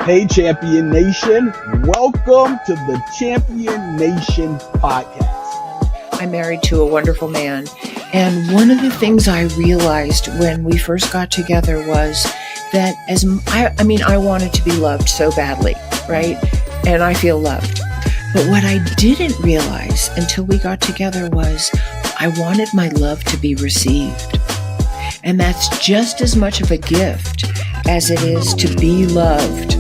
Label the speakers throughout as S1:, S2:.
S1: Hey, Champion Nation. Welcome to the Champion Nation podcast.
S2: I'm married to a wonderful man. And one of the things I realized when we first got together was that I wanted to be loved so badly, right? And I feel loved. But what I didn't realize until we got together was I wanted my love to be received. And that's just as much of a gift as it is to be loved.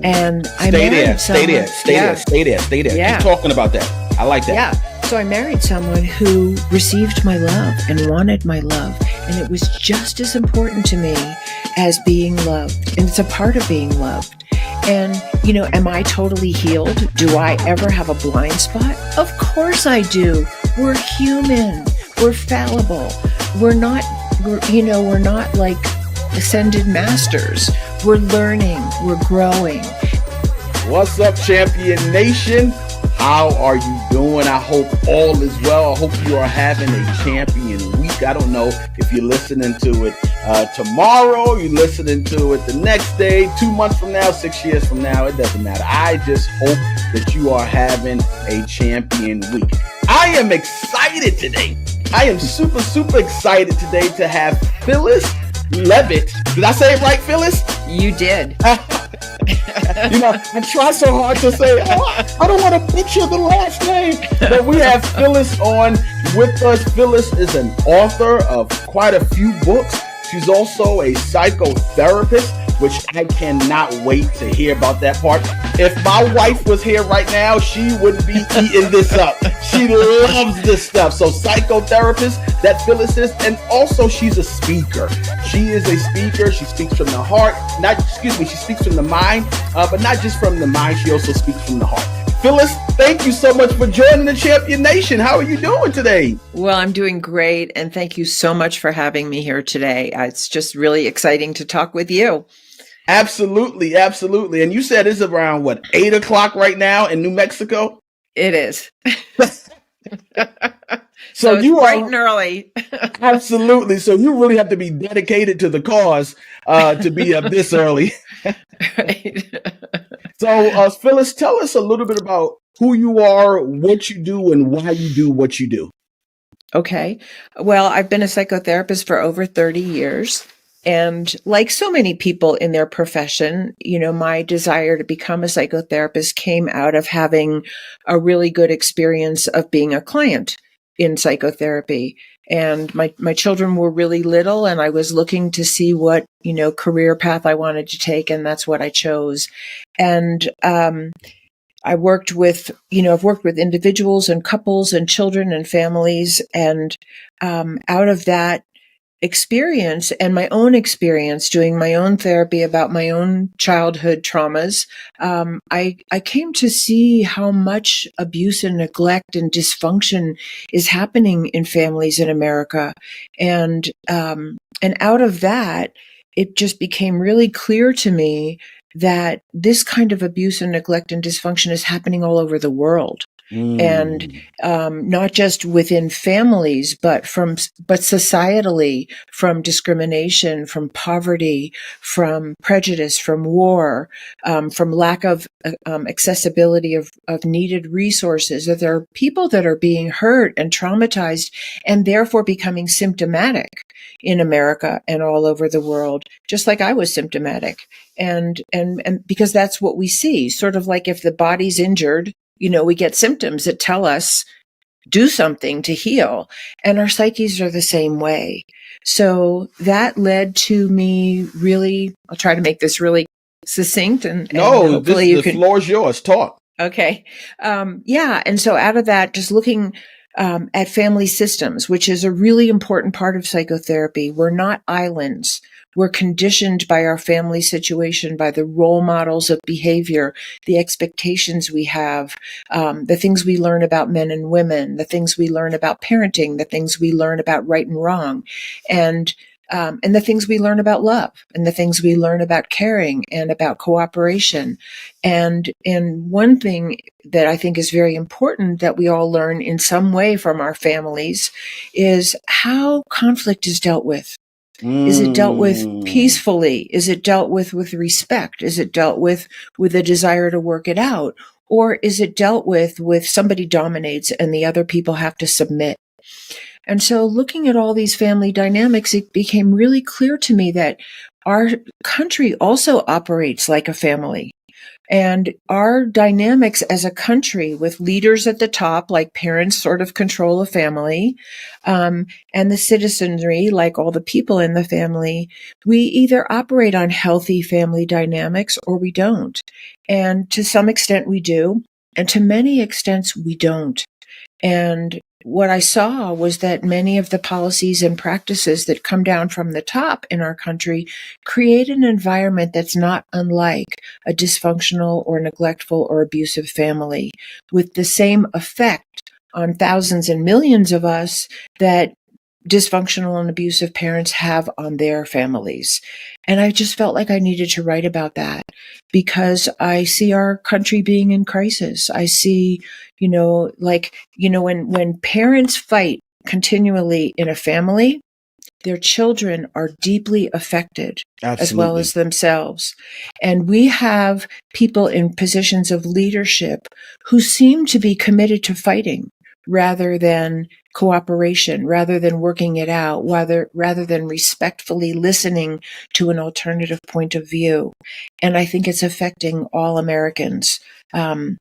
S2: And I married someone.
S1: Stay there.
S2: Yeah.
S1: Keep talking about that. I like that.
S2: Yeah. So I married someone who received my love and wanted my love. And it was just as important to me as being loved. And it's a part of being loved. And, am I totally healed? Do I ever have a blind spot? Of course I do. We're human. We're fallible. We're not like ascended masters. We're learning. We're growing.
S1: What's up, Champion Nation? How are you doing? I hope all is well. I hope you are having a champion week. I don't know if you're listening to it tomorrow, you're listening to it the next day, 2 months from now, 6 years from now. It doesn't matter. I just hope that you are having a champion week. I am excited today. I am super, super excited today to have Phyllis Leavitt. Did I say it right, Phyllis?
S2: You did.
S1: I try so hard to say, I don't want to butcher the last name. But we have Phyllis on with us. Phyllis is an author of quite a few books. She's also a psychotherapist, which I cannot wait to hear about that part. If my wife was here right now, she would be eating this up. She loves this stuff. So psychotherapist, that Phyllis is, and also she's a speaker. She is a speaker. She speaks from the heart. She speaks from the mind, but not just from the mind. She also speaks from the heart. Phyllis, thank you so much for joining the Champion Nation. How are you doing today?
S2: Well, I'm doing great. And thank you so much for having me here today. It's just really exciting to talk with you.
S1: Absolutely. Absolutely. And you said it's around 8 o'clock right now in New Mexico?
S2: It is.
S1: So
S2: it's
S1: you
S2: bright
S1: are
S2: and early.
S1: Absolutely. So you really have to be dedicated to the cause to be up this early.
S2: Right.
S1: So Phyllis, tell us a little bit about who you are, what you do, and why you do what you do.
S2: Okay. Well, I've been a psychotherapist for over 30 years. And like so many people in their profession, my desire to become a psychotherapist came out of having a really good experience of being a client in psychotherapy. And my children were really little, and I was looking to see what, career path I wanted to take, and that's what I chose. And I've worked with individuals and couples and children and families. And out of that experience and my own experience doing my own therapy about my own childhood traumas, I came to see how much abuse and neglect and dysfunction is happening in families in America. And out of that, it just became really clear to me that this kind of abuse and neglect and dysfunction is happening all over the world. And not just within families, but societally, from discrimination, from poverty, from prejudice, from war, from lack of accessibility of needed resources. That there are people that are being hurt and traumatized, and therefore becoming symptomatic in America and all over the world, just like I was symptomatic. And because that's what we see, sort of like if the body's injured, we get symptoms that tell us do something to heal, and our psyches are the same way. So that led to me really, I'll try to make this really succinct and hopefully
S1: the floor is yours. Talk.
S2: Okay. And so out of that, just looking at family systems, which is a really important part of psychotherapy. We're not islands. We're conditioned by our family situation, by the role models of behavior, the expectations we have, the things we learn about men and women, the things we learn about parenting, the things we learn about right and wrong, and the things we learn about love, and the things we learn about caring and about cooperation. And one thing that I think is very important that we all learn in some way from our families is how conflict is dealt with. Is it dealt with
S1: Mm.
S2: peacefully? Is it dealt with respect? Is it dealt with a desire to work it out? Or is it dealt with somebody dominates and the other people have to submit? And so looking at all these family dynamics, it became really clear to me that our country also operates like a family. And our dynamics as a country, with leaders at the top, like parents sort of control a family, and the citizenry, like all the people in the family, we either operate on healthy family dynamics or we don't. And to some extent we do, and to many extents we don't. And what I saw was that many of the policies and practices that come down from the top in our country create an environment that's not unlike a dysfunctional or neglectful or abusive family, with the same effect on thousands and millions of us that dysfunctional and abusive parents have on their families. And I just felt like I needed to write about that because I see our country being in crisis. I see, when parents fight continually in a family, their children are deeply affected as well
S1: Absolutely.
S2: as themselves. And we have people in positions of leadership who seem to be committed to fighting rather than cooperation, rather than working it out, rather than respectfully listening to an alternative point of view. And I think it's affecting all Americans. And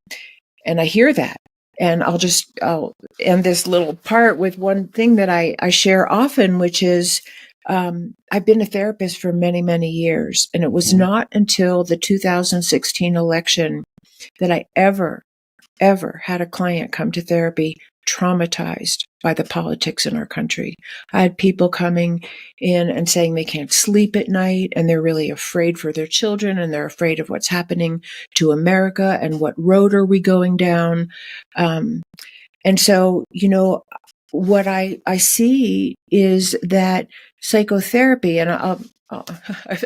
S2: I hear that. And I'll end this little part with one thing that I share often, which is I've been a therapist for many, many years. And it was not until the 2016 election that I ever had a client come to therapy traumatized by the politics in our country. I had people coming in and saying they can't sleep at night and they're really afraid for their children and they're afraid of what's happening to America and what road are we going down. And so, what I see is that psychotherapy, and I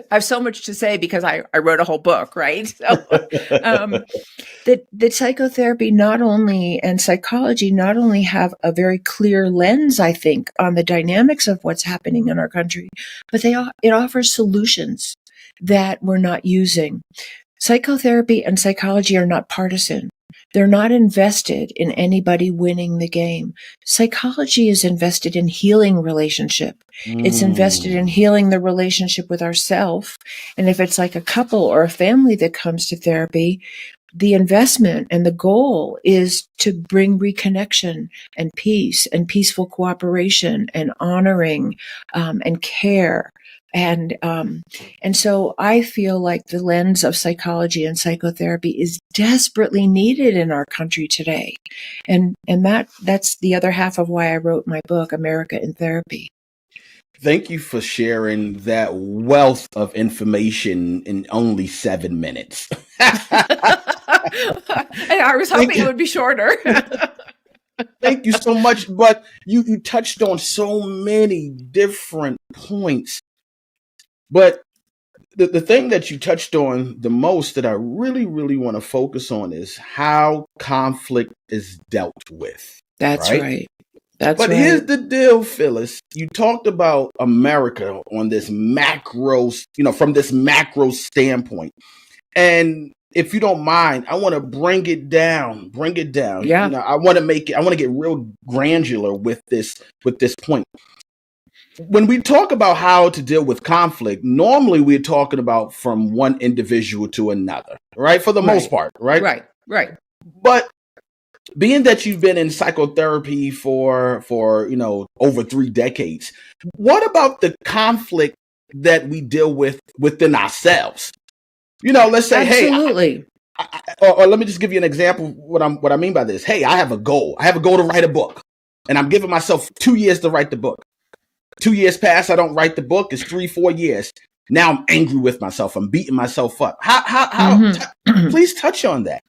S2: have so much to say because I wrote a whole book, right? So, that psychotherapy and psychology not only have a very clear lens, I think, on the dynamics of what's happening in our country, but it offers solutions that we're not using. Psychotherapy and psychology are not partisan. They're not invested in anybody winning the game. Psychology is invested in healing relationship. It's invested in healing the relationship with ourself. And if it's like a couple or a family that comes to therapy, the investment and the goal is to bring reconnection and peace and peaceful cooperation and honoring and care. And so I feel like the lens of psychology and psychotherapy is desperately needed in our country today. And that's the other half of why I wrote my book, America in Therapy.
S1: Thank you for sharing that wealth of information in only 7 minutes.
S2: I was hoping it would be shorter.
S1: Thank you so much. But you touched on so many different points. But the thing that you touched on the most that I really, really want to focus on is how conflict is dealt with.
S2: That's right.
S1: But here's the deal, Phyllis. You talked about America on this macro, from this macro standpoint. And if you don't mind, I want to bring it down.
S2: Yeah.
S1: I want to get real granular with this point. When we talk about how to deal with conflict, normally we're talking about from one individual to another, right? For the most part, right?
S2: Right.
S1: But being that you've been in psychotherapy for over 3 decades, what about the conflict that we deal with within ourselves? Let's say,
S2: absolutely.
S1: Or let me just give you an example of what I mean by this. Hey, I have a goal. I have a goal to write a book, and I'm giving myself 2 years to write the book. 2 years pass, I don't write the book. It's 3-4 years. Now I'm angry with myself. I'm beating myself up. How? Please touch on that.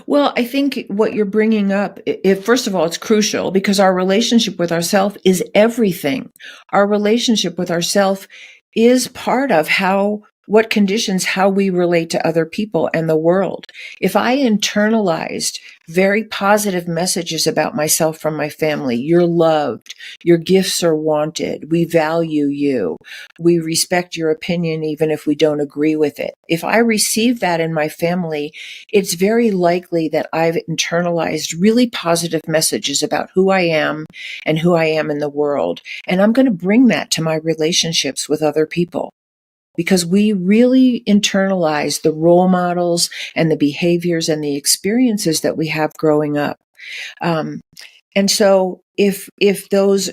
S2: Well, I think what you're bringing up, first of all, it's crucial because our relationship with ourself is everything. Our relationship with ourself is part of how what conditions how we relate to other people and the world. If I internalized very positive messages about myself from my family, you're loved, your gifts are wanted, we value you, we respect your opinion even if we don't agree with it. If I receive that in my family, it's very likely that I've internalized really positive messages about who I am and who I am in the world. And I'm going to bring that to my relationships with other people, because we really internalize the role models and the behaviors and the experiences that we have growing up. And so if those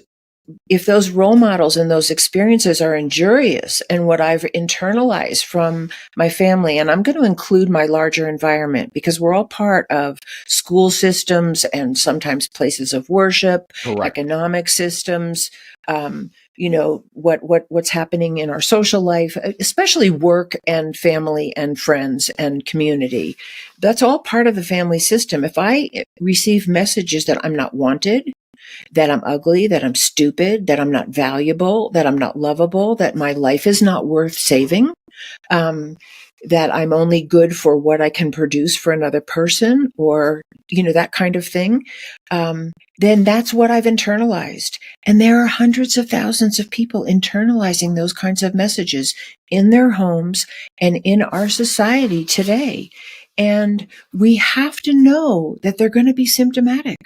S2: role models and those experiences are injurious and what I've internalized from my family, and I'm going to include my larger environment because we're all part of school systems and sometimes places of worship,
S1: Correct.
S2: economic systems, what's happening in our social life, especially work and family and friends and community. That's all part of the family system. If I receive messages that I'm not wanted, that I'm ugly, that I'm stupid, that I'm not valuable, that I'm not lovable, that my life is not worth saving, that I'm only good for what I can produce for another person, or, that kind of thing, then that's what I've internalized. And there are hundreds of thousands of people internalizing those kinds of messages in their homes and in our society today. And we have to know that they're going to be symptomatic.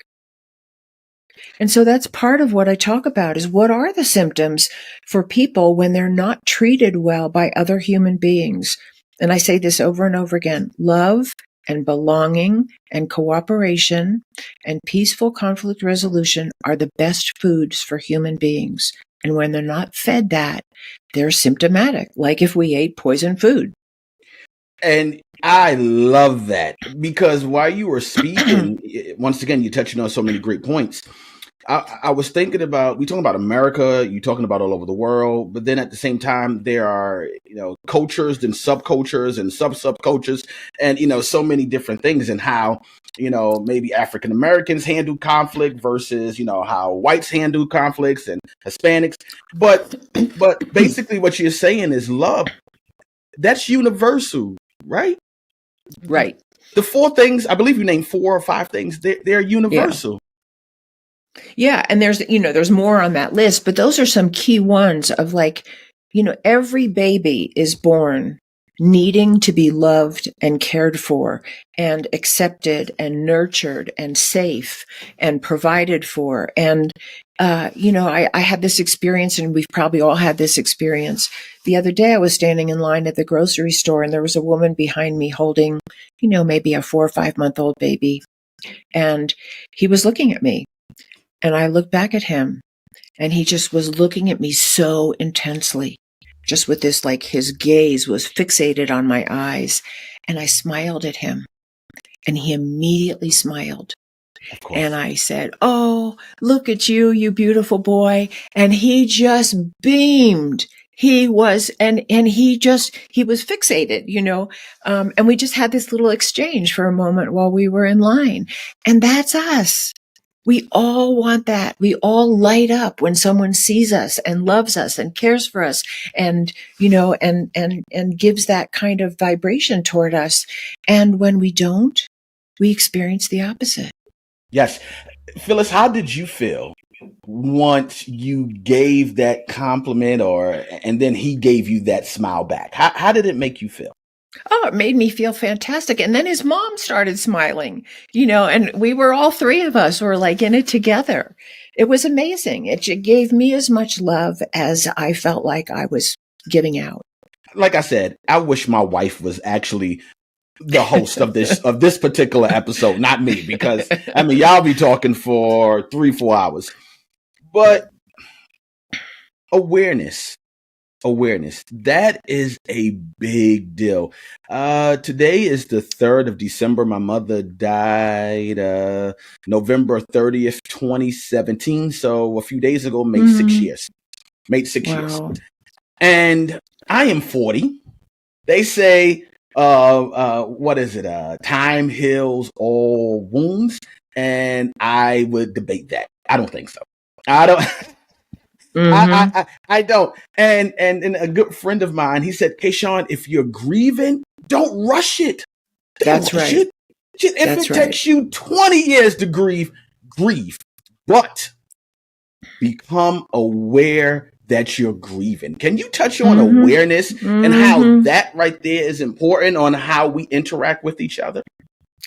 S2: And so that's part of what I talk about is what are the symptoms for people when they're not treated well by other human beings. And I say this over and over again: love and belonging and cooperation and peaceful conflict resolution are the best foods for human beings. And when they're not fed that, they're symptomatic, like if we ate poison food.
S1: And I love that, because while you were speaking, once again, you're touching on so many great points. I was thinking about, we talking about America, you talking about all over the world, but then at the same time, there are, cultures and subcultures and subcultures and, so many different things, and how, maybe African Americans handle conflict versus, how whites handle conflicts and Hispanics. But basically what you're saying is love. That's universal, right?
S2: Right.
S1: The 4 things, I believe you named 4 or 5 things, they're universal.
S2: Yeah. And there's more on that list, but those are some key ones of every baby is born needing to be loved and cared for and accepted and nurtured and safe and provided for. And, I had this experience, and we've probably all had this experience. The other day I was standing in line at the grocery store, and there was a woman behind me holding, maybe a 4 or 5 month old baby. And he was looking at me. And I looked back at him, and he just was looking at me so intensely, just with this, his gaze was fixated on my eyes. And I smiled at him, and he immediately smiled.
S1: Of course.
S2: And I said, "Oh, look at you, you beautiful boy." And he just beamed. He was, and he was fixated, and we just had this little exchange for a moment while we were in line. And that's us. We all want that. We all light up when someone sees us and loves us and cares for us and, and gives that kind of vibration toward us. And when we don't, we experience the opposite.
S1: Yes. Phyllis, how did you feel once you gave that compliment and then he gave you that smile back? How did it make you feel?
S2: Oh, it made me feel fantastic. And then his mom started smiling, and we were, all 3 of us were in it together. It was amazing. It gave me as much love as I felt like I was giving out.
S1: Like I said, I wish my wife was actually the host of this particular episode, not me, because y'all be talking for 3-4 hours. But awareness, that is a big deal. Today is the 3rd of December. My mother died November 30th, 2017. So a few days ago, made 6 years.
S2: Wow.
S1: And I am 40. They say, what is it? Time heals all wounds. And I would debate that. I don't think so.
S2: Mm-hmm.
S1: I don't. And a good friend of mine, he said, Kashaun, if you're grieving, don't rush it. Don't
S2: That's
S1: rush
S2: right.
S1: it. If
S2: That's
S1: it
S2: right.
S1: takes you 20 years to grieve, grieve. But become aware that you're grieving. Can you touch on
S2: Mm-hmm.
S1: awareness and how
S2: Mm-hmm.
S1: that right there is important on how we interact with each other?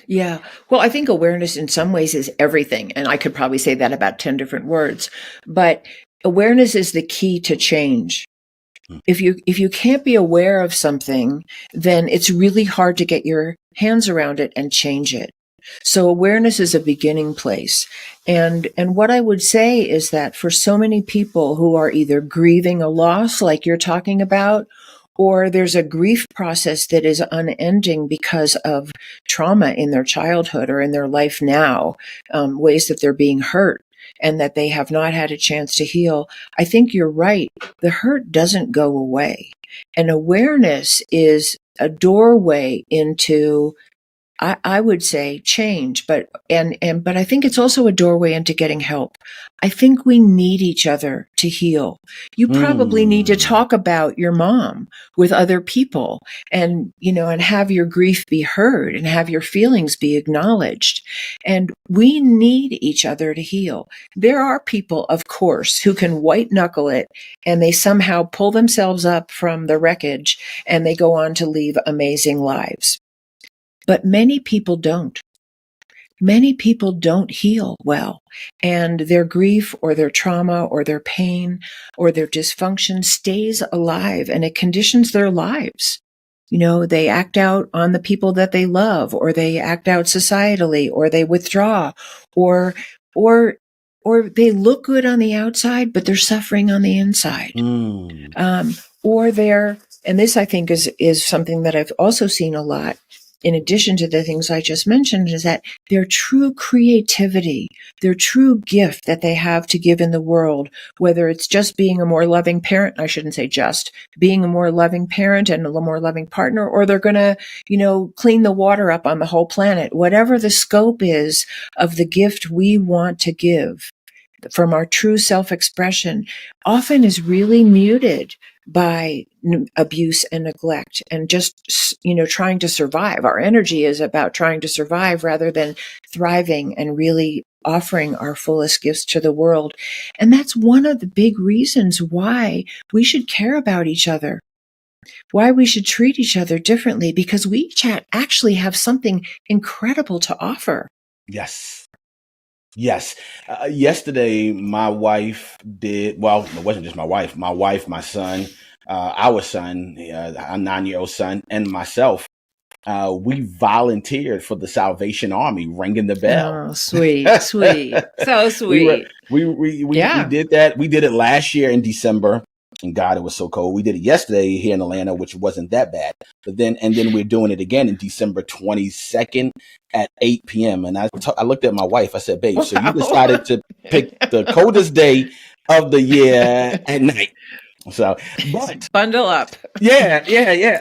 S2: Yeah. Well, I think awareness in some ways is everything. And I could probably say that about 10 different words. But awareness is the key to change. If you can't be aware of something, then it's really hard to get your hands around it and change it. So awareness is a beginning place. And what I would say is that for so many people who are either grieving a loss like you're talking about, or there's a grief process that is unending because of trauma in their childhood or in their life now, ways that they're being hurt and that they have not had a chance to heal. I think you're right. The hurt doesn't go away. And awareness is a doorway into, I would say, change, but I think it's also a doorway into getting help. I think we need each other to heal. You probably need to
S1: Mm.
S2: talk about your mom with other people and, and have your grief be heard and have your feelings be acknowledged. And we need each other to heal. There are people, of course, who can white knuckle it and they somehow pull themselves up from the wreckage and they go on to live amazing lives. But many people don't. Many people don't heal well, and their grief or their trauma or their pain or their dysfunction stays alive and it conditions their lives. They act out on the people that they love, or they act out societally, or they withdraw, or or or they look good on the outside, but they're suffering on the inside.
S1: Mm.
S2: Or they're, and this I think is something that I've also seen a lot, in addition to the things I just mentioned, is that their true creativity, their true gift that they have to give in the world, whether it's just being a more loving parent, I shouldn't say just, being a more loving parent and a more loving partner, or they're going to, clean the water up on the whole planet, whatever the scope is of the gift we want to give from our true self-expression, often is really muted by abuse and neglect and just, trying to survive. Our energy is about trying to survive rather than thriving and really offering our fullest gifts to the world. And that's one of the big reasons why we should care about each other, why we should treat each other differently, because we each actually have something incredible to offer.
S1: Yes. Yes. Yesterday, my wife did, well, it wasn't just my wife, my son, our son, our 9-year-old son, and myself. We volunteered for the Salvation Army, ringing the bell.
S2: Oh, sweet, sweet. So sweet.
S1: We
S2: Yeah.
S1: did that. We did it last year in December. And God, it was so cold. We did it yesterday here in Atlanta, which wasn't that bad. But then we're doing it again in December 22nd at 8 p.m. And I looked at my wife. I said, babe, so you decided to pick the coldest day of the year at night. So, but
S2: Bundle up.
S1: yeah.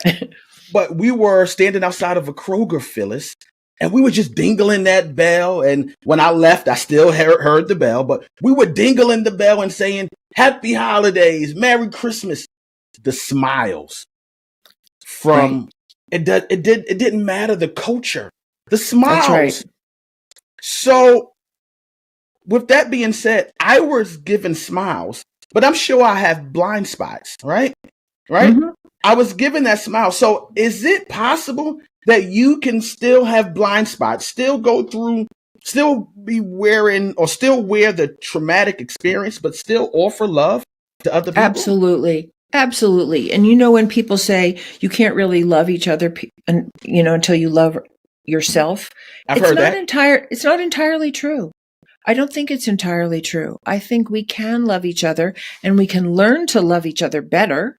S1: But we were standing outside of a Kroger, Phyllis, and we were just dingling that bell. And when I left, I still heard the bell, but we were dingling the bell and saying, Happy Holidays, Merry Christmas. The smiles from
S2: Right.
S1: it didn't matter the culture, the
S2: That's right.
S1: smiles. So with that being said, I was given smiles, but I'm sure I have blind spots, right?
S2: Mm-hmm.
S1: I was given that smile. So is it possible that you can still have blind spots, still go through, still be wearing or still wear the traumatic experience, but still offer love to other people?
S2: Absolutely. Absolutely. And when people say you can't really love each other, until you love yourself,
S1: I've heard that.
S2: it's not entirely true. I don't think it's entirely true. I think we can love each other and we can learn to love each other better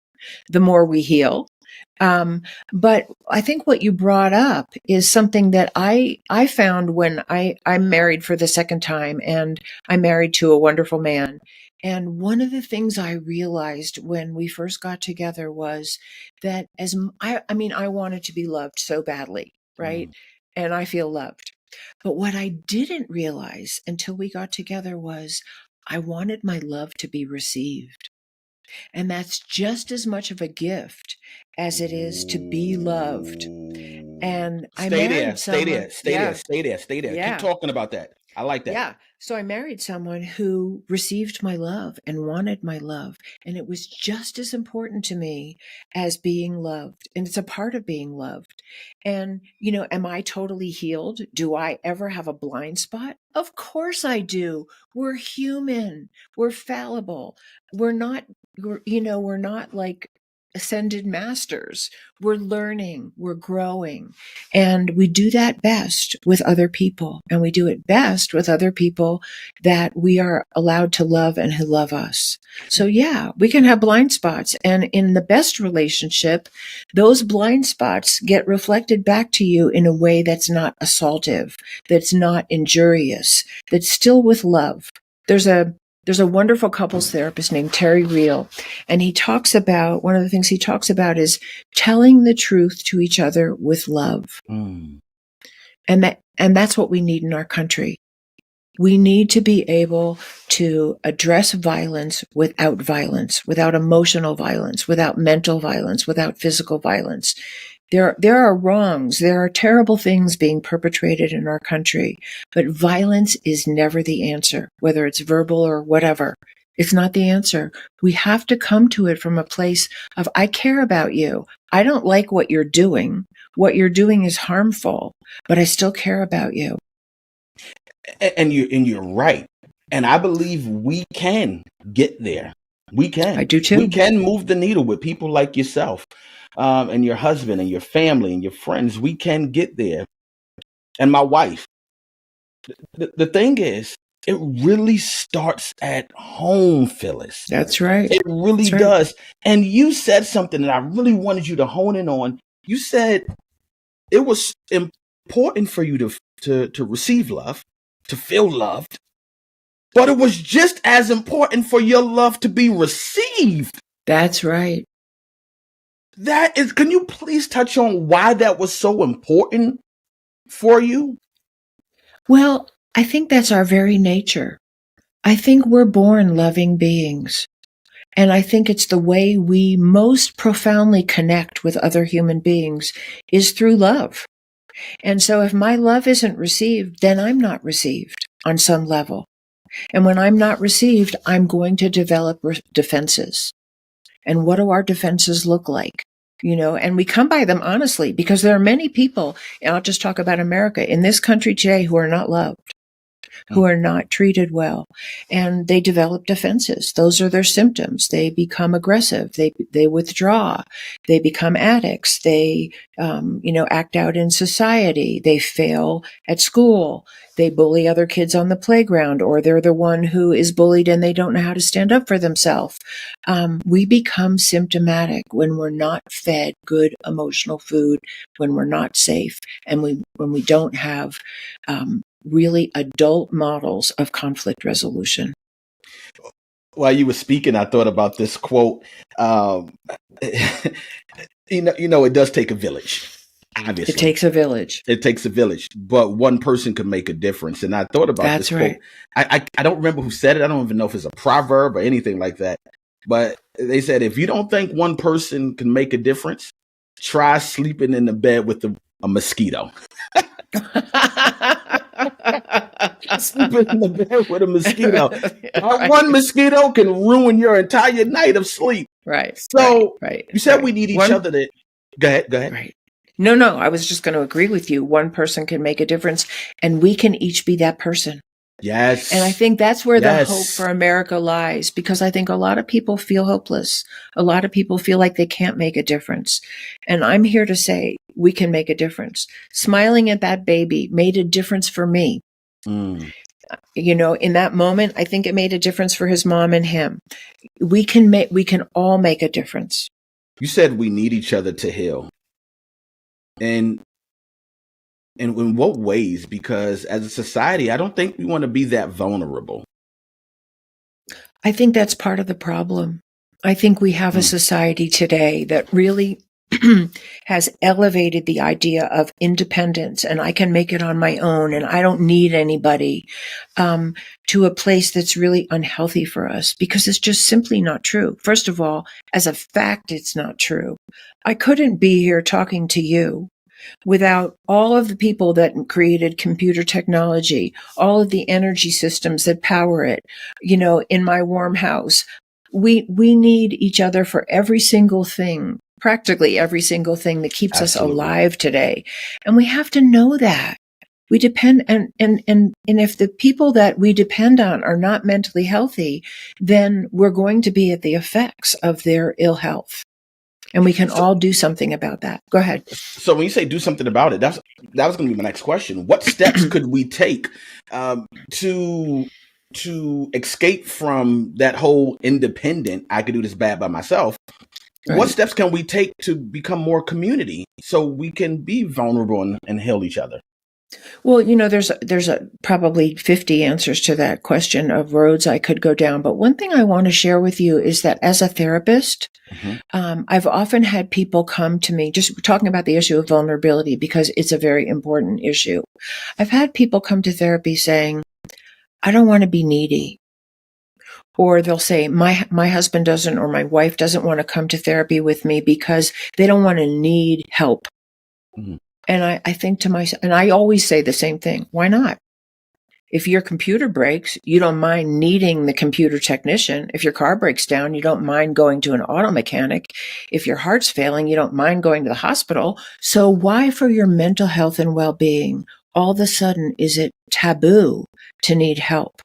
S2: the more we heal. But I think what you brought up is something that I found when I'm married for the second time, and I'm married to a wonderful man. And one of the things I realized when we first got together was that I wanted to be loved so badly, right?
S1: Mm.
S2: And I feel loved. But what I didn't realize until we got together was I wanted my love to be received. And that's just as much of a gift as it is to be loved. And I
S1: Stay
S2: married
S1: there, stay
S2: someone.
S1: there, stay there, stay there, stay there. Keep
S2: Yeah.
S1: talking about that. I like that.
S2: Yeah. So I married someone who received my love and wanted my love. And it was just as important to me as being loved. And it's a part of being loved. And, am I totally healed? Do I ever have a blind spot? Of course I do. We're human. We're fallible. We're not like ascended masters. We're learning, we're growing, and we do that best with other people. And we do it best with other people that we are allowed to love and who love us. So yeah, we can have blind spots. And in the best relationship, those blind spots get reflected back to you in a way that's not assaultive, that's not injurious, that's still with love. There's a wonderful couples therapist named Terry Real, and one of the things he talks about is telling the truth to each other with love. And that's what we need in our country. We need to be able to address violence, without emotional violence, without mental violence, without physical violence. There are wrongs. There are terrible things being perpetrated in our country, but violence is never the answer, whether it's verbal or whatever. It's not the answer. We have to come to it from a place of, I care about you. I don't like what you're doing. What you're doing is harmful, but I still care about you.
S1: And you're right. And I believe we can get there. We can.
S2: I do too.
S1: We can move the needle with people like yourself, and your husband and your family and your friends. We can get there. And my wife. The thing is, it really starts at home, Phyllis.
S2: That's right.
S1: It really does. And you said something that I really wanted you to hone in on. You said it was important for you to receive love, to feel loved, but it was just as important for your love to be received.
S2: That's right.
S1: Can you please touch on why that was so important for you?
S2: Well, I think that's our very nature. I think we're born loving beings. And I think it's the way we most profoundly connect with other human beings is through love. And so if my love isn't received, then I'm not received on some level. And when I'm not received, I'm going to develop defenses. And what do our defenses look like? And we come by them honestly, because there are many people, and I'll just talk about America, in this country today who are not loved, who are not treated well, and they develop defenses. Those are their symptoms. They become aggressive. They withdraw. They become addicts. They, act out in society. They fail at school. They bully other kids on the playground, or they're the one who is bullied and they don't know how to stand up for themselves. We become symptomatic when we're not fed good emotional food, when we're not safe, and when we don't have really adult models of conflict resolution.
S1: While you were speaking, I thought about this quote. It does take a village. Obviously,
S2: it takes a village.
S1: It takes a village, but one person can make a difference. And I thought about this quote. I don't remember who said it. I don't even know if it's a proverb or anything like that. But they said, if you don't think one person can make a difference, try sleeping in the bed with a mosquito. Sleeping in the bed with a mosquito. Right. One mosquito can ruin your entire night of sleep.
S2: Right.
S1: So you said we need each other to... Go ahead.
S2: Right. No, I was just going to agree with you. One person can make a difference, and we can each be that person.
S1: Yes.
S2: And I think that's where the hope for America lies, because I think a lot of people feel hopeless. A lot of people feel like they can't make a difference. And I'm here to say we can make a difference. Smiling at that baby made a difference for me. In that moment, I think it made a difference for his mom and him. We can all make a difference.
S1: You said we need each other to heal. And in what ways? Because as a society, I don't think we want to be that vulnerable.
S2: I think that's part of the problem. I think we have a society today that really has elevated the idea of independence and I can make it on my own and I don't need anybody, to a place that's really unhealthy for us because it's just simply not true. First of all, as a fact, it's not true. I couldn't be here talking to you without all of the people that created computer technology, all of the energy systems that power it, in my warm house. We need each other for every single thing, practically every single thing that keeps
S1: Absolutely.
S2: us alive today. And we have to know that. We depend, and if the people that we depend on are not mentally healthy, then we're going to be at the effects of their ill health. And we can all do something about that. Go ahead.
S1: So when you say do something about it, that was going to be my next question. What steps could we take to escape from that whole independent, I could do this bad by myself? Right. What steps can we take to become more community so we can be vulnerable and heal each other?
S2: Well, there's probably 50 answers to that question of roads I could go down. But one thing I want to share with you is that as a therapist, I've often had people come to me just talking about the issue of vulnerability because it's a very important issue. I've had people come to therapy saying, I don't want to be needy. Or they'll say, my husband doesn't or my wife doesn't want to come to therapy with me because they don't want to need help. Mm-hmm. And I think to myself, and I always say the same thing, why not? If your computer breaks, you don't mind needing the computer technician. If your car breaks down, you don't mind going to an auto mechanic. If your heart's failing, you don't mind going to the hospital. So why for your mental health and well-being, all of a sudden, is it taboo to need help?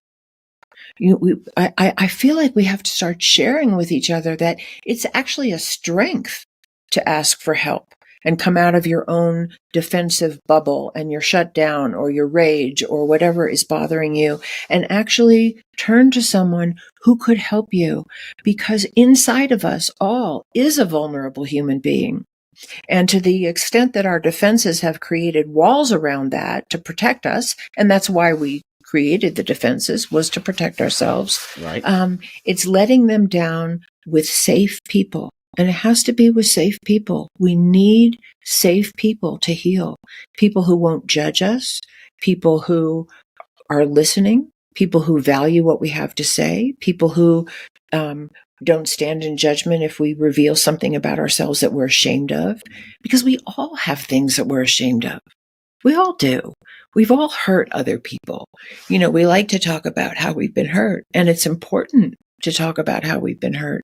S2: I feel like we have to start sharing with each other that it's actually a strength to ask for help and come out of your own defensive bubble and your shutdown or your rage or whatever is bothering you and actually turn to someone who could help you, because inside of us all is a vulnerable human being. And to the extent that our defenses have created walls around that to protect us, and that's why we created the defenses, was to protect ourselves.
S1: Right.
S2: It's letting them down with safe people. And it has to be with safe people. We need safe people to heal. People who won't judge us, people who are listening, people who value what we have to say, people who don't stand in judgment if we reveal something about ourselves that we're ashamed of. Because we all have things that we're ashamed of. We all do. We've all hurt other people. We like to talk about how we've been hurt, and it's important to talk about how we've been hurt.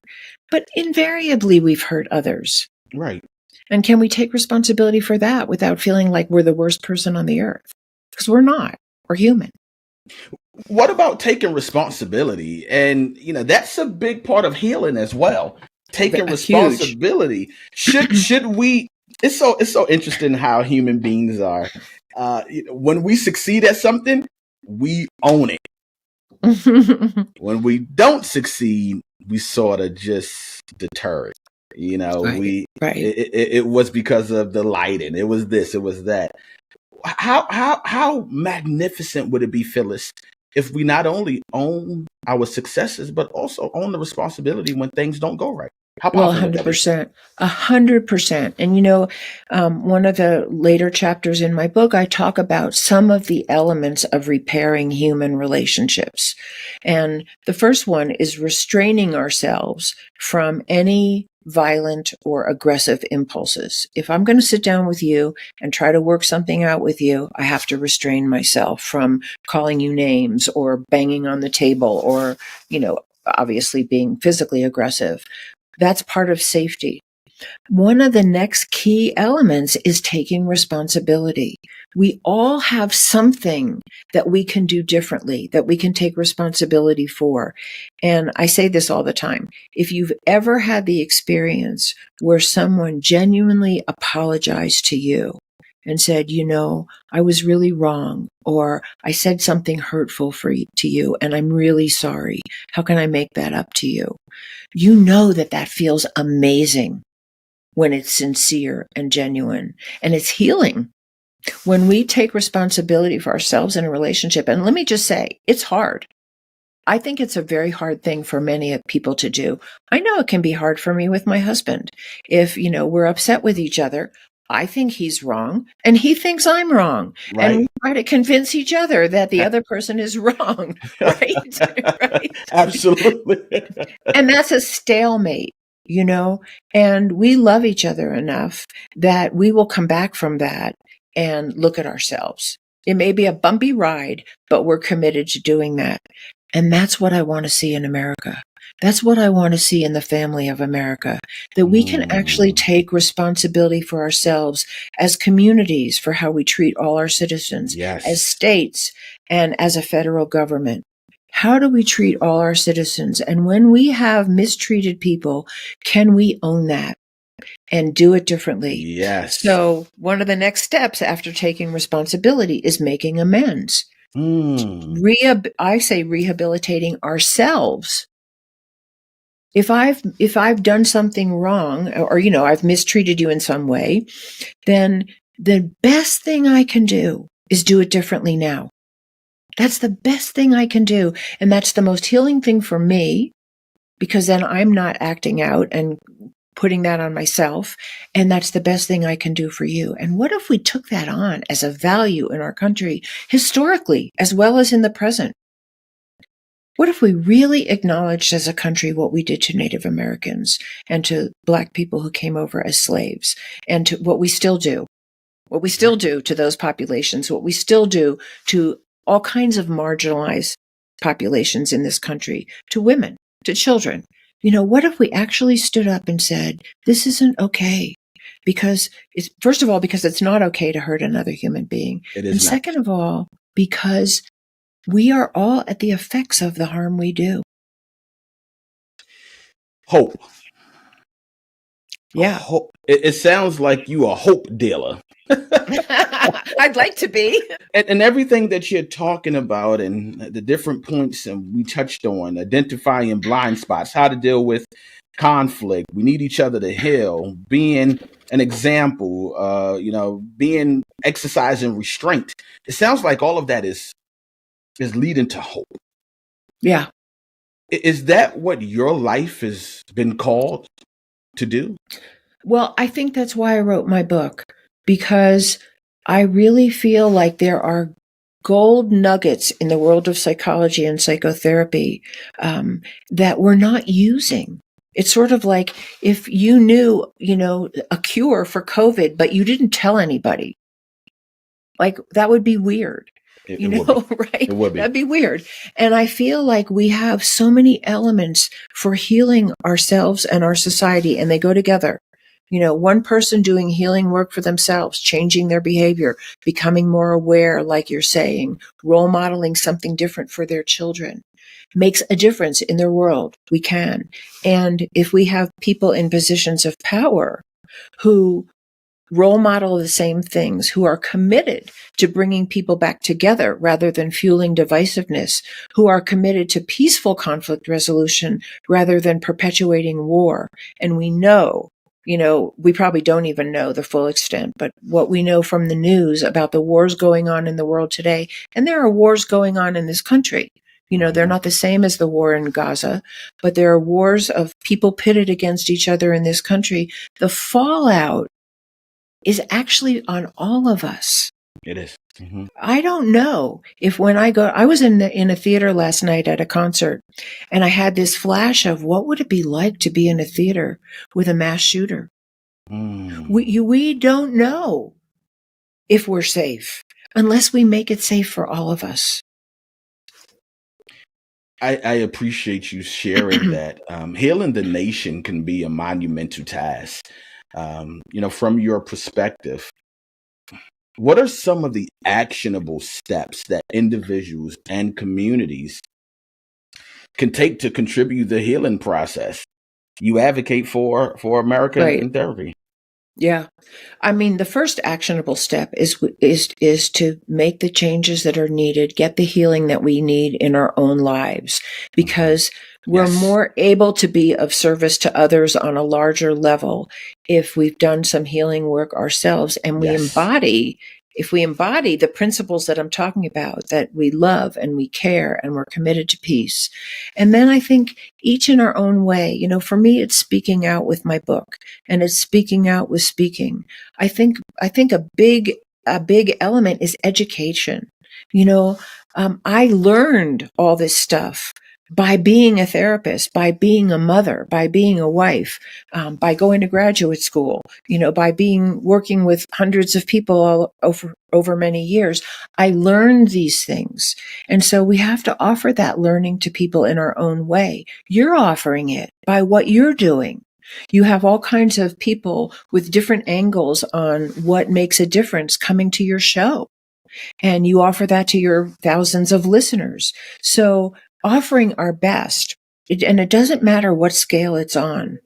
S2: But invariably, we've hurt others.
S1: Right.
S2: And can we take responsibility for that without feeling like we're the worst person on the earth? Because we're not. We're human.
S1: What about taking responsibility? And, that's a big part of healing as well. Taking responsibility. Should we? It's so interesting how human beings are. When we succeed at something, we own it. When we don't succeed, we sort of just deter it. It was because of the lighting. It was this, it was that. How magnificent would it be, Phyllis, if we not only own our successes, but also own the responsibility when things don't go right?
S2: Well, 100%, 100%. And one of the later chapters in my book, I talk about some of the elements of repairing human relationships. And the first one is restraining ourselves from any violent or aggressive impulses. If I'm going to sit down with you and try to work something out with you, I have to restrain myself from calling you names or banging on the table or, obviously being physically aggressive. That's part of safety. One of the next key elements is taking responsibility. We all have something that we can do differently, that we can take responsibility for. And I say this all the time. If you've ever had the experience where someone genuinely apologized to you and said, I was really wrong, or I said something hurtful to you, and I'm really sorry. How can I make that up to you? You know that feels amazing when it's sincere and genuine, and it's healing. When we take responsibility for ourselves in a relationship, and let me just say, it's hard. I think it's a very hard thing for many people to do. I know it can be hard for me with my husband. If, we're upset with each other, I think he's wrong and he thinks I'm wrong. And
S1: Right.
S2: we try to convince each other that the other person is wrong, right? Right.
S1: Absolutely.
S2: And that's a stalemate, and we love each other enough that we will come back from that and look at ourselves. It may be a bumpy ride, but we're committed to doing that. And that's what I want to see in America. That's what I want to see in the family of America, that we can actually take responsibility for ourselves as communities for how we treat all our citizens,
S1: Yes.
S2: as states, and as a federal government. How do we treat all our citizens? And when we have mistreated people, can we own that and do it differently?
S1: Yes.
S2: So one of the next steps after taking responsibility is making amends. I say rehabilitating ourselves. If I've done something wrong or, I've mistreated you in some way, then the best thing I can do is do it differently now. That's the best thing I can do. And that's the most healing thing for me, because then I'm not acting out and putting that on myself. And that's the best thing I can do for you. And what if we took that on as a value in our country, historically, as well as in the present? What if we really acknowledged as a country what we did to Native Americans and to Black people who came over as slaves, and to what we still do to those populations, what we still do to all kinds of marginalized populations in this country, to women, to children? What if we actually stood up and said, this isn't okay? Because first of all, because it's not okay to hurt another human being.
S1: It is
S2: and
S1: not.
S2: Second of all, because we are all at the effects of the harm we do.
S1: Hope.
S2: Yeah.
S1: Hope. It sounds like you a hope dealer.
S2: I'd like to be.
S1: And everything that you're talking about and the different points and we touched on, identifying blind spots, how to deal with conflict. We need each other to heal, being an example, being exercising restraint. It sounds like all of that is leading to hope.
S2: Yeah.
S1: Is that what your life has been called to do?
S2: Well, I think that's why I wrote my book, because I really feel like there are gold nuggets in the world of psychology and psychotherapy that we're not using. It's sort of like if you knew, a cure for COVID, but you didn't tell anybody. Like, that would be weird. Right?
S1: It would be.
S2: That'd be weird. And I feel like we have so many elements for healing ourselves and our society, and they go together. One person doing healing work for themselves, changing their behavior, becoming more aware, like you're saying, role modeling something different for their children, makes a difference in their world. We can. And if we have people in positions of power who role model the same things, who are committed to bringing people back together rather than fueling divisiveness, who are committed to peaceful conflict resolution rather than perpetuating war. And we know, we probably don't even know the full extent, but what we know from the news about the wars going on in the world today, and there are wars going on in this country. They're not the same as the war in Gaza, but there are wars of people pitted against each other in this country. The fallout is actually on all of us.
S1: It is. Mm-hmm.
S2: I don't know if when I was in a theater last night at a concert, and I had this flash of what would it be like to be in a theater with a mass shooter. We don't know if we're safe unless we make it safe for all of us.
S1: I appreciate you sharing that. Healing the nation can be a monumental task. From your perspective, what are some of the actionable steps that individuals and communities can take to contribute the healing process you advocate for America
S2: Right.
S1: in therapy?
S2: Yeah. I mean, the first actionable step is to make the changes that are needed, get the healing that we need in our own lives, because we're more able to be of service to others on a larger level if we've done some healing work ourselves and we embody if we embody the principles that I'm talking about, that we love and we care and we're committed to peace. And then I think each in our own way, for me, it's speaking out with my book, and it's speaking out with speaking. I think a big element is education. I learned all this stuff by being a therapist, by being a mother, by being a wife, by going to graduate school, by working with hundreds of people all over many years. I learned these things. And so we have to offer that learning to people in our own way. You're offering it by what you're doing. You have all kinds of people with different angles on what makes a difference coming to your show. And you offer that to your thousands of listeners. So offering our best, and it doesn't matter what scale it's on.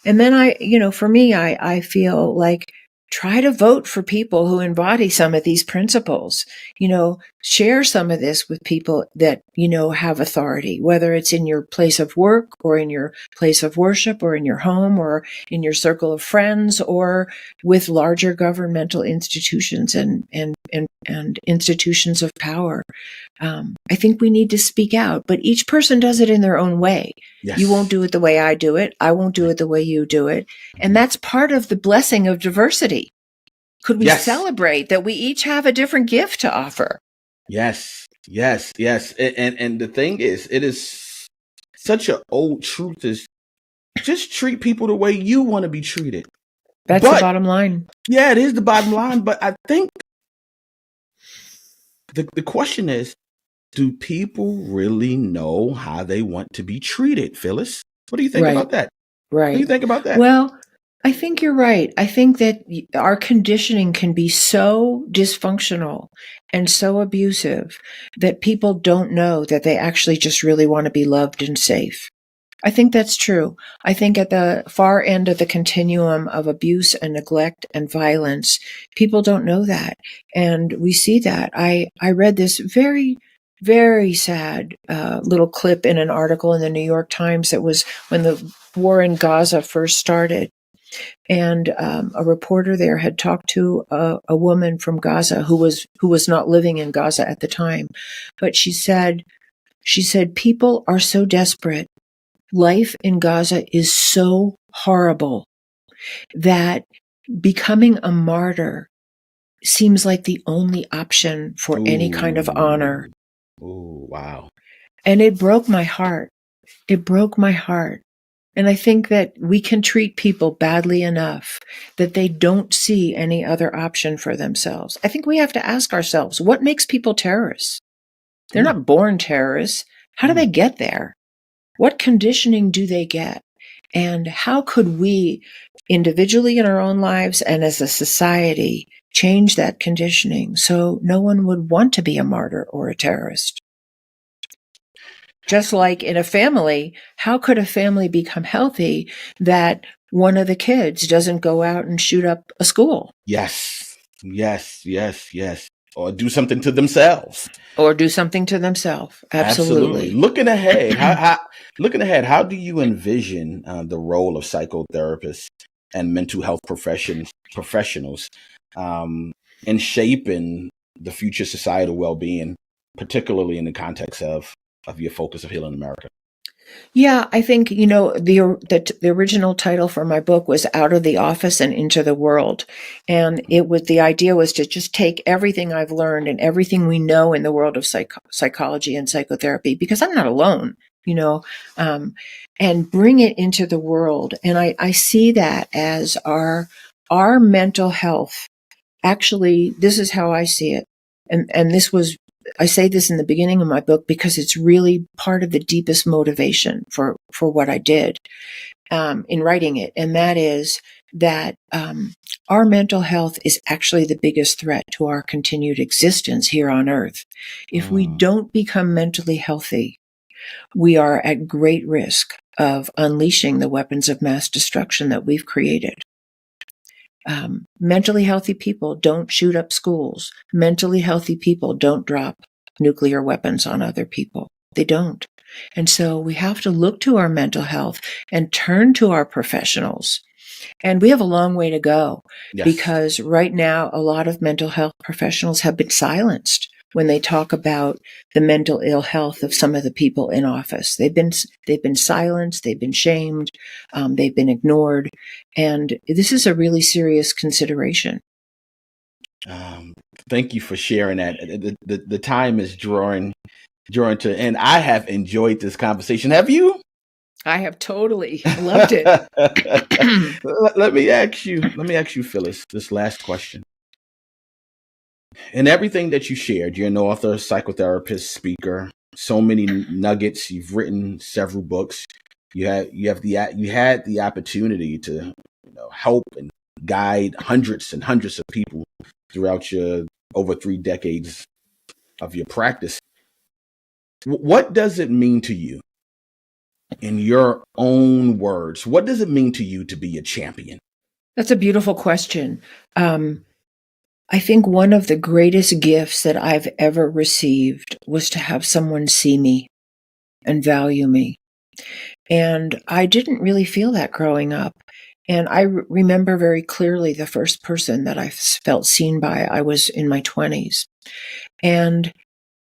S2: And then for me, I feel like try to vote for people who embody some of these principles. Share some of this with people that, have authority, whether it's in your place of work or in your place of worship or in your home or in your circle of friends or with larger governmental institutions and institutions of power. I think we need to speak out, but each person does it in their own way.
S1: Yes.
S2: You won't do it the way I do it. I won't do it the way you do it. And that's part of the blessing of diversity. Could we celebrate that we each have a different gift to offer?
S1: Yes. And the thing is, it is such an old truth is just treat people the way you want to be treated.
S2: That's the bottom line.
S1: Yeah, it is the bottom line. But I think the question is, do people really know how they want to be treated, Phyllis? What do you think about that?
S2: Right.
S1: What do you think about that?
S2: Well, I think you're right. I think that our conditioning can be so dysfunctional and so abusive that people don't know that they actually just really want to be loved and safe. I think that's true. I think at the far end of the continuum of abuse and neglect and violence, people don't know that. And we see that. I read this very, very sad little clip in an article in the New York Times that was when the war in Gaza first started. And a reporter there had talked to a woman from Gaza who was not living in Gaza at the time. But she said, people are so desperate. Life in Gaza is so horrible that becoming a martyr seems like the only option for any kind of honor.
S1: Oh, wow.
S2: And it broke my heart. It broke my heart. And I think that we can treat people badly enough that they don't see any other option for themselves. I think we have to ask ourselves, what makes people terrorists? They're not born terrorists. How do they get there? What conditioning do they get? And how could we individually in our own lives and as a society change that conditioning so no one would want to be a martyr or a terrorist? Just like in a family, how could a family become healthy that one of the kids doesn't go out and shoot up a school?
S1: Yes. Or do something to themselves.
S2: Absolutely.
S1: Looking ahead, how do you envision the role of psychotherapists and mental health professionals in shaping the future societal well-being, particularly in the context of your focus of Healing America?
S2: Yeah, I think, the original title for my book was Out of the Office and Into the World. And the idea was to just take everything I've learned and everything we know in the world of psychology and psychotherapy, because I'm not alone, and bring it into the world. And I see that as our mental health. Actually, this is how I see it. And I say this in the beginning of my book because it's really part of the deepest motivation for what I did in writing it. And that is that our mental health is actually the biggest threat to our continued existence here on Earth. If we don't become mentally healthy, we are at great risk of unleashing the weapons of mass destruction that we've created. Mentally healthy people don't shoot up schools. Mentally healthy people don't drop nuclear weapons on other people. They don't. And so we have to look to our mental health and turn to our professionals And we have a long way to go
S1: Yes.
S2: because right now, a lot of mental health professionals have been silenced when they talk about the mental ill health of some of the people in office. They've been silenced, they've been shamed, they've been ignored, and this is a really serious consideration.
S1: Thank you for sharing that. The time is drawing to, and I have enjoyed this conversation. Have you?
S2: I have totally loved it.
S1: Let me ask you, Phyllis, this last question. In everything that you shared, you're an author, psychotherapist, speaker, so many nuggets. You've written several books. You had the opportunity to help and guide hundreds and hundreds of people throughout your over 3 decades of your practice. What does it mean to you, in your own words? What does it mean to you to be a champion?
S2: That's a beautiful question. I think one of the greatest gifts that I've ever received was to have someone see me and value me. And I didn't really feel that growing up. And I remember very clearly the first person that I felt seen by. I was in my 20s. And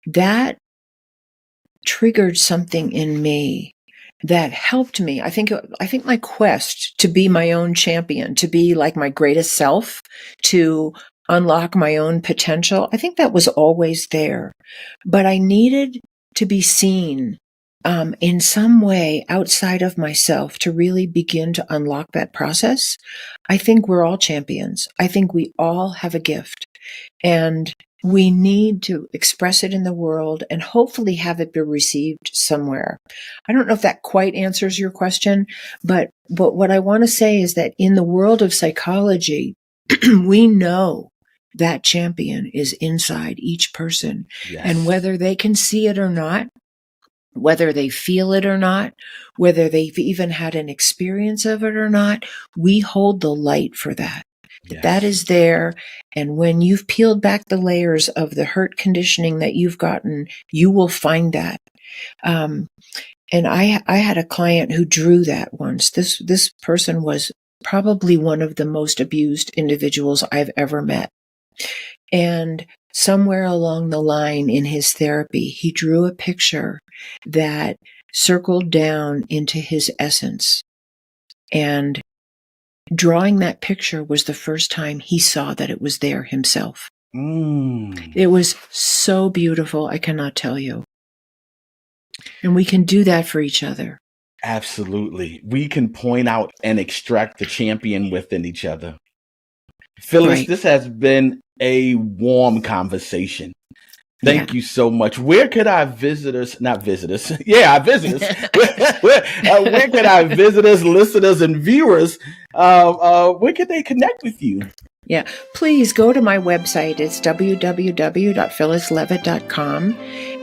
S2: that triggered something in me that helped me. I think my quest to be my own champion, to be like my greatest self, to unlock my own potential, I think that was always there. But I needed to be seen in some way outside of myself to really begin to unlock that process. I think we're all champions. I think we all have a gift, and we need to express it in the world and hopefully have it be received somewhere. I don't know if that quite answers your question, but what I want to say is that in the world of psychology, we know that champion is inside each person.
S1: Yes.
S2: And whether they can see it or not, whether they feel it or not, whether they've even had an experience of it or not, we hold the light for that.
S1: Yes.
S2: That is there. And when you've peeled back the layers of the hurt conditioning that you've gotten, you will find that. And I had a client who drew that once. This person was probably one of the most abused individuals I've ever met. And somewhere along the line in his therapy, he drew a picture that circled down into his essence. And drawing that picture was the first time he saw that it was there himself. It was so beautiful, I cannot tell you. And we can do that for each other.
S1: Absolutely. We can point out and extract the champion within each other. Phyllis,
S2: Right.
S1: This has been a warm conversation. Thank you so much. Where could our visitors, not visitors, our visitors, where could our visitors, listeners, and viewers, where could they connect with you?
S2: Yeah, please go to my website. It's www.phyllisleavitt.com.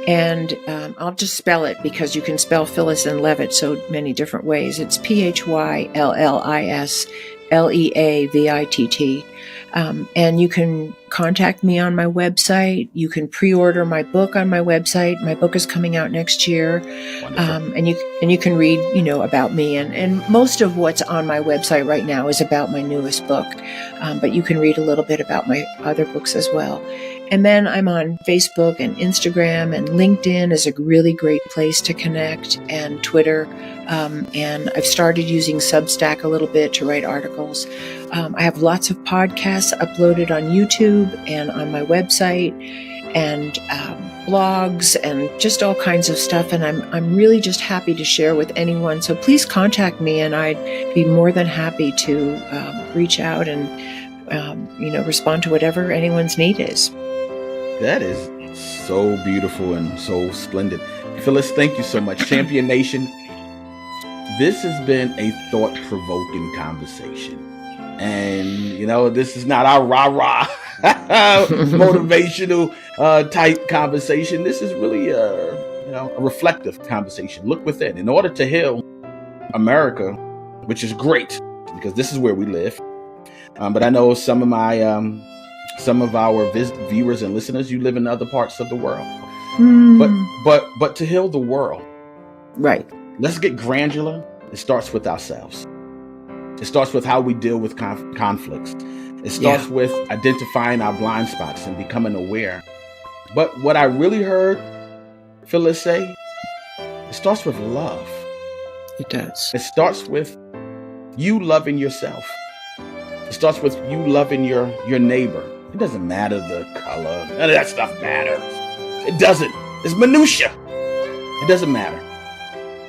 S2: And I'll just spell it because you can spell Phyllis and Leavitt so many different ways. It's PhyllisLeavitt. And you can contact me on my website. You can pre-order my book on my website. My book is coming out next year. And you can read, about me. And most of what's on my website right now is about my newest book. But you can read a little bit about my other books as well. And then I'm on Facebook and Instagram, and LinkedIn is a really great place to connect, and Twitter. And I've started using Substack a little bit to write articles. I have lots of podcasts uploaded on YouTube and on my website, and blogs, and just all kinds of stuff. And I'm really just happy to share with anyone. So please contact me, and I'd be more than happy to reach out and respond to whatever anyone's need is.
S1: That is so beautiful and so splendid. Phyllis, thank you so much. Champion Nation, this has been a thought-provoking conversation. And, this is not our rah-rah motivational type conversation. This is really a reflective conversation. Look within. In order to heal America, which is great because this is where we live. But I know some of our viewers and listeners, you live in other parts of the world. But to heal the world,
S2: right?
S1: Let's get granular. It starts with ourselves. It starts with how we deal with conflicts. It starts with identifying our blind spots and becoming aware. But what I really heard Phyllis say, it starts with love.
S2: It does.
S1: It starts with you loving yourself. It starts with you loving your neighbor. It doesn't matter the color. None of that stuff matters. It doesn't. It's minutia. It doesn't matter.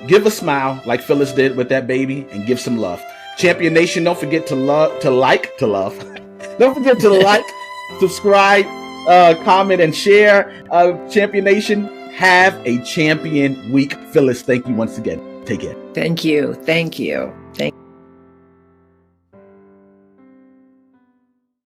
S1: Give a smile like Phyllis did with that baby and give some love. Champion Nation, don't forget to love. Don't forget to like, subscribe, comment, and share. Champion Nation, have a champion week. Phyllis, thank you once again. Take care.
S2: Thank you. Thank you.